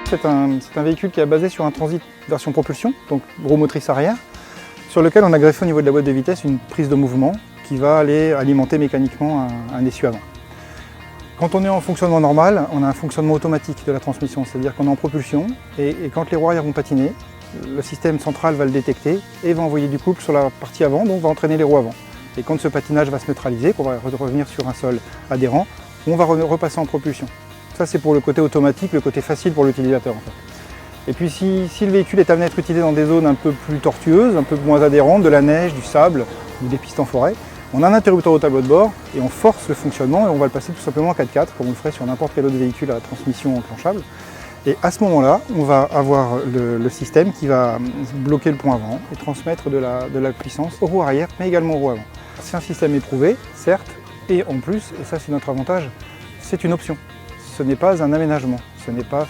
c'est un véhicule qui est basé sur un transit version propulsion, donc roue motrice arrière, sur lequel on a greffé au niveau de la boîte de vitesse une prise de mouvement qui va aller alimenter mécaniquement un essieu avant. Quand on est en fonctionnement normal, on a un fonctionnement automatique de la transmission, c'est-à-dire qu'on est en propulsion et quand les roues arrière vont patiner, le système central va le détecter et va envoyer du couple sur la partie avant, donc va entraîner les roues avant. Et quand ce patinage va se neutraliser, qu'on va revenir sur un sol adhérent, on va repasser en propulsion. Ça c'est pour le côté automatique, le côté facile pour l'utilisateur en fait. Et puis si le véhicule est amené à être utilisé dans des zones un peu plus tortueuses, un peu moins adhérentes, de la neige, du sable ou des pistes en forêt, on a un interrupteur au tableau de bord et on force le fonctionnement et on va le passer tout simplement en 4x4 comme on le ferait sur n'importe quel autre véhicule à transmission enclenchable. Et à ce moment-là, on va avoir le système qui va bloquer le point avant et transmettre de la puissance aux roues arrière mais également aux roues avant. C'est un système éprouvé, certes, et en plus, et ça c'est notre avantage, c'est une option. Ce n'est pas un aménagement, ce n'est pas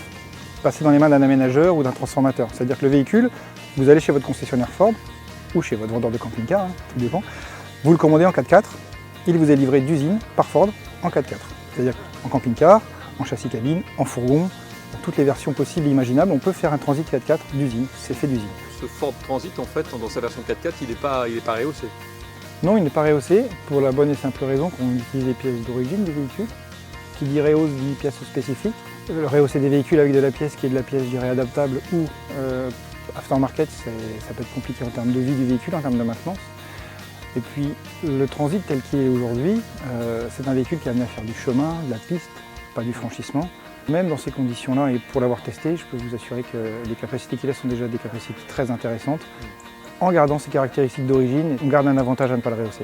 passer dans les mains d'un aménageur ou d'un transformateur. C'est-à-dire que le véhicule, vous allez chez votre concessionnaire Ford ou chez votre vendeur de camping-car, tout dépend, vous le commandez en 4x4, il vous est livré d'usine par Ford en 4x4. C'est-à-dire en camping-car, en châssis cabine, en fourgon, dans toutes les versions possibles et imaginables, on peut faire un transit 4x4 d'usine, c'est fait d'usine. Ce Ford Transit, en fait, dans sa version 4x4, il n'est pas rehaussé. Non, il n'est pas rehaussé, pour la bonne et simple raison qu'on utilise les pièces d'origine du véhicule. Qui dit rehausse dit pièces spécifiques. Le rehausser des véhicules avec de la pièce qui est de la pièce, je dirais, adaptable ou aftermarket, ça peut être compliqué en termes de vie du véhicule, en termes de maintenance. Et puis le Transit tel qu'il est aujourd'hui, c'est un véhicule qui est amené à faire du chemin, de la piste, pas du franchissement. Même dans ces conditions-là, et pour l'avoir testé, je peux vous assurer que les capacités qu'il a sont déjà des capacités très intéressantes. En gardant ses caractéristiques d'origine, on garde un avantage à ne pas le rehausser.